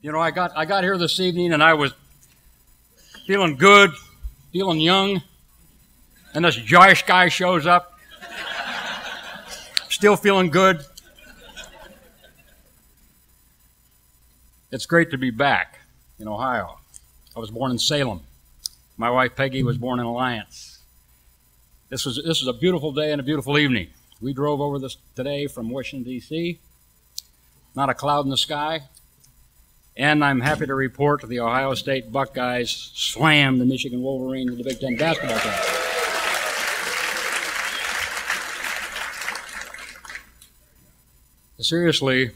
You know, I got here this evening and I was feeling good, feeling young, and this Josh guy shows up, still feeling good. It's great to be back in Ohio. I was born in Salem. My wife Peggy was born in Alliance. This is a beautiful day and a beautiful evening. We drove over this today from Washington, D.C. Not a cloud in the sky. And I'm happy to report the Ohio State Buckeyes slammed the Michigan Wolverines in the Big Ten basketball game. Seriously,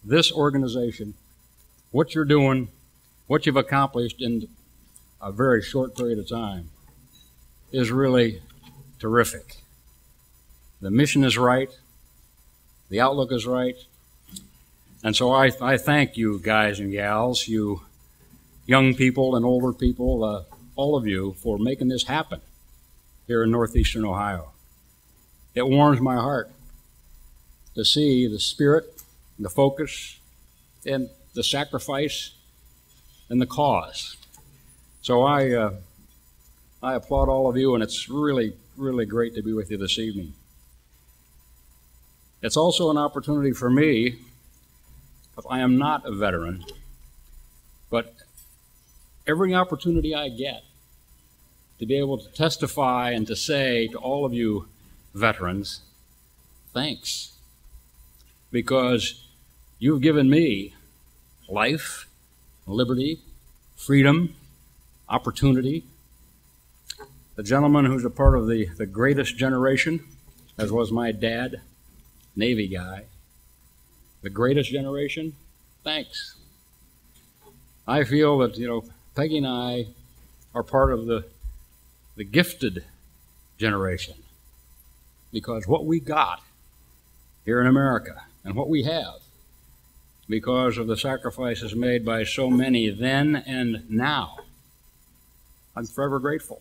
this organization, what you're doing, what you've accomplished in a very short period of time is really terrific. The mission is right. The outlook is right. And so I thank you guys and gals, you young people and older people, all of you, for making this happen here in northeastern Ohio. It warms my heart to see the spirit, the focus, and the sacrifice and the cause. So I applaud all of you, and it's really, really great to be with you this evening. It's also an opportunity for me. I am not a veteran, but every opportunity I get to be able to testify and to say to all of you veterans, thanks, because you've given me life, liberty, freedom, opportunity. The gentleman who's a part of the greatest generation, as was my dad, Navy guy, the greatest generation, thanks. I feel that, Peggy and I are part of the gifted generation, because what we got here in America and what we have, because of the sacrifices made by so many then and now, I'm forever grateful.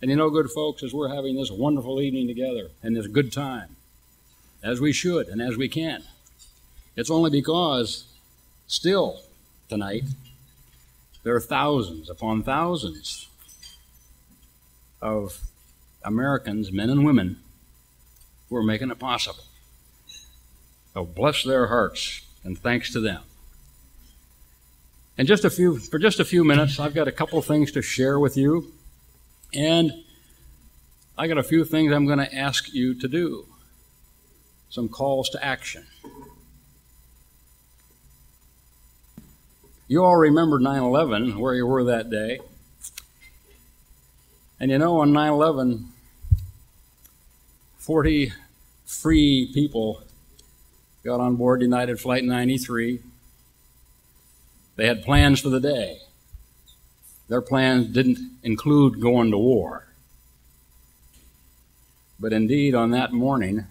And good folks, as we're having this wonderful evening together and this good time, as we should and as we can, it's only because still tonight there are thousands upon thousands of Americans, men and women, who are making it possible. So bless their hearts and thanks to them. And for just a few minutes, I've got a couple things to share with you, and I got a few things I'm going to ask you to do. Some calls to action. You all remember 9/11, where you were that day. And on 9/11, 40 free people got on board United Flight 93. They had plans for the day. Their plans didn't include going to war. But indeed, on that morning,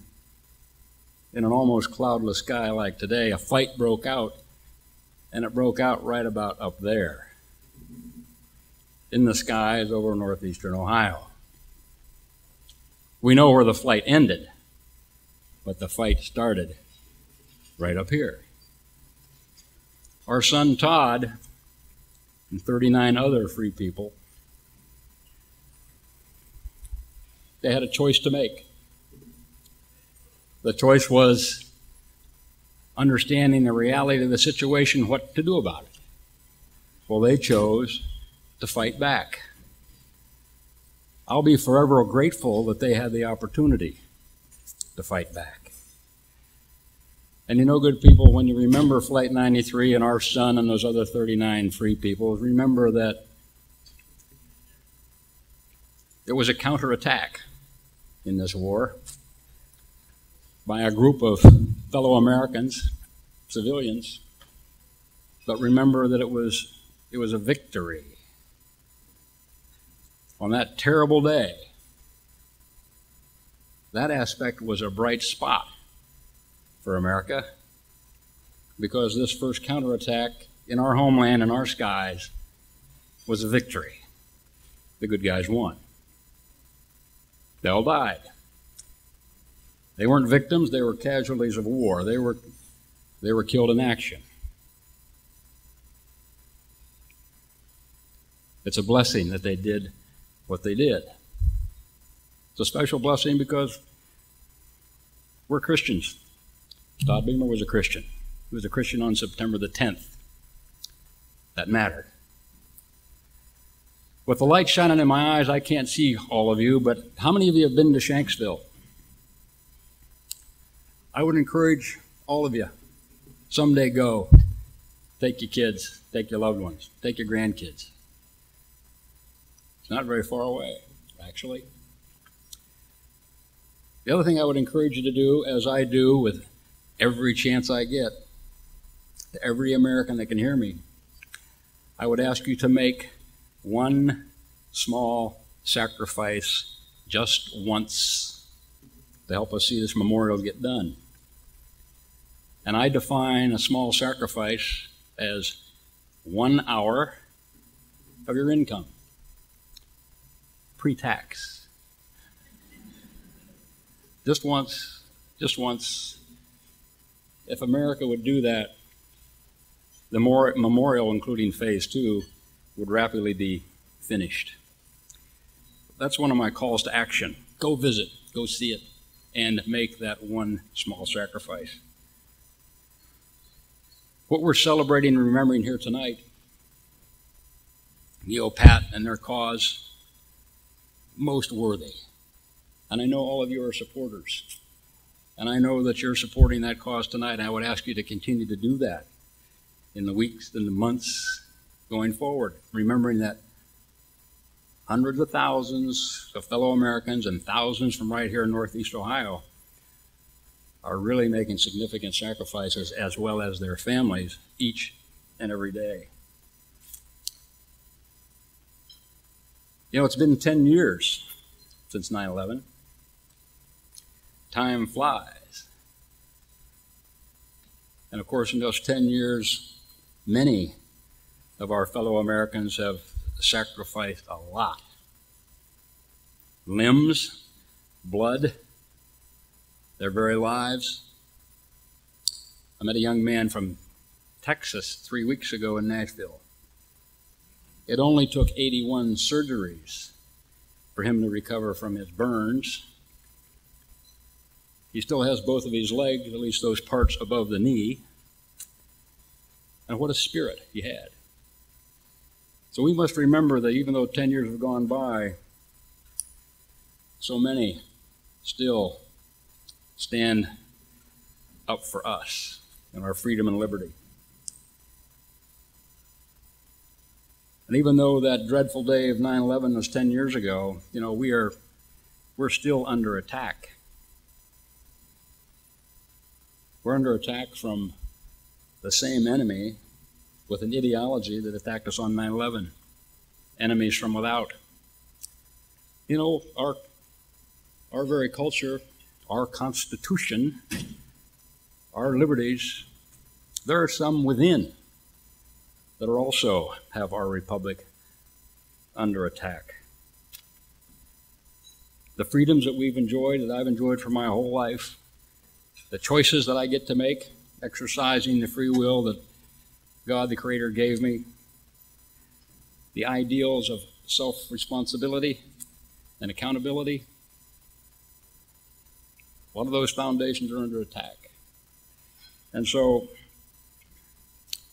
in an almost cloudless sky like today, a fight broke out, and it broke out right about up there in the skies over northeastern Ohio. We know where the flight ended, but the fight started right up here. Our son Todd and 39 other free people, they had a choice to make. The choice was understanding the reality of the situation, what to do about it. Well, they chose to fight back. I'll be forever grateful that they had the opportunity to fight back. And good people, when you remember Flight 93 and our son and those other 39 free people, remember that there was a counterattack in this war by a group of fellow Americans, civilians, but remember that it was a victory. On that terrible day, that aspect was a bright spot for America, because this first counterattack in our homeland and our skies was a victory. The good guys won. They all died. They weren't victims, they were casualties of war. They were killed in action. It's a blessing that they did what they did. It's a special blessing because we're Christians. Todd Beamer was a Christian. He was a Christian on September the 10th. That mattered. With the light shining in my eyes, I can't see all of you, but how many of you have been to Shanksville? I would encourage all of you, someday go. Take your kids, take your loved ones, take your grandkids. It's not very far away, actually. The other thing I would encourage you to do, as I do with every chance I get, to every American that can hear me, I would ask you to make one small sacrifice just once to help us see this memorial get done. And I define a small sacrifice as 1 hour of your income, pre-tax. Just once. If America would do that, the memorial, including phase 2, would rapidly be finished. That's one of my calls to action. Go visit, go see it, and make that one small sacrifice. What we're celebrating and remembering here tonight, NEOPAT and their cause, most worthy. And I know all of you are supporters. And I know that you're supporting that cause tonight, and I would ask you to continue to do that in the weeks and the months going forward, remembering that hundreds of thousands of fellow Americans and thousands from right here in Northeast Ohio are really making significant sacrifices, as well as their families, each and every day. You know, it's been 10 years since 9/11. Time flies. And of course, in those 10 years, many of our fellow Americans have sacrificed a lot. Limbs, blood, their very lives. I met a young man from Texas 3 weeks ago in Nashville. It only took 81 surgeries for him to recover from his burns. He still has both of his legs, at least those parts above the knee. And what a spirit he had. So we must remember that even though 10 years have gone by, so many still stand up for us and our freedom and liberty. And even though that dreadful day of 9/11 was 10 years ago, you know, we're still under attack. We're under attack from the same enemy with an ideology that attacked us on 9/11. Enemies from without. You know, our very culture, our Constitution, our liberties, there are some within that are also have our republic under attack. The freedoms that we've enjoyed, that I've enjoyed for my whole life, the choices that I get to make, exercising the free will that God the Creator gave me, the ideals of self-responsibility and accountability, a lot of those foundations are under attack. And so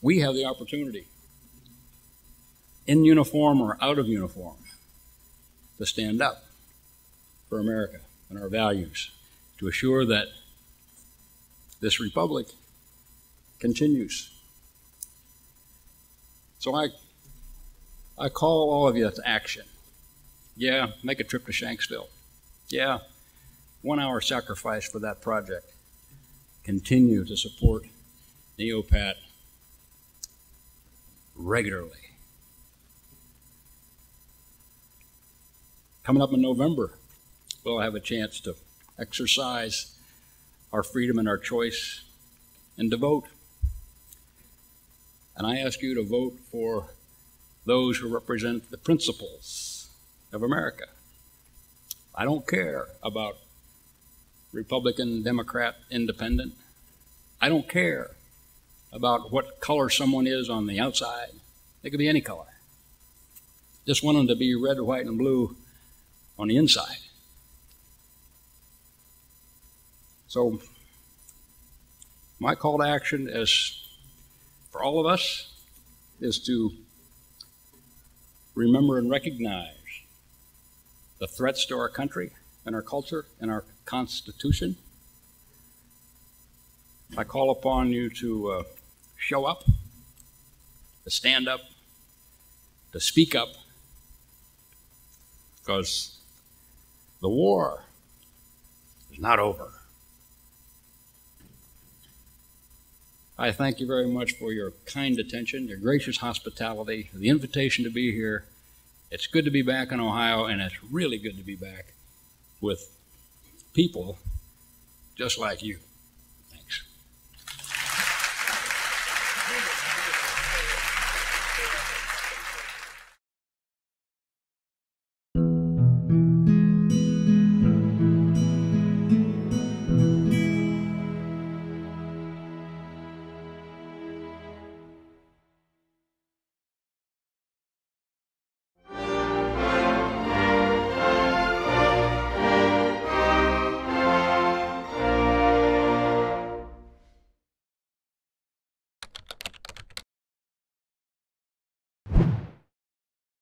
we have the opportunity, in uniform or out of uniform, to stand up for America and our values, to assure that this republic continues. So I call all of you to action. Yeah, make a trip to Shanksville. Yeah, 1 hour sacrifice for that project. Continue to support NEOPAT regularly. Coming up in November, we'll have a chance to exercise our freedom and our choice and to vote. And I ask you to vote for those who represent the principles of America. I don't care about Republican, Democrat, Independent. I don't care about what color someone is on the outside. They could be any color. just want them to be red, white, and blue on the inside. So my call to action is, for all of us, is to remember and recognize the threats to our country and our culture and our Constitution. I call upon you to show up, to stand up, to speak up, because the war is not over. I thank you very much for your kind attention, your gracious hospitality, the invitation to be here. It's good to be back in Ohio, and it's really good to be back with people just like you.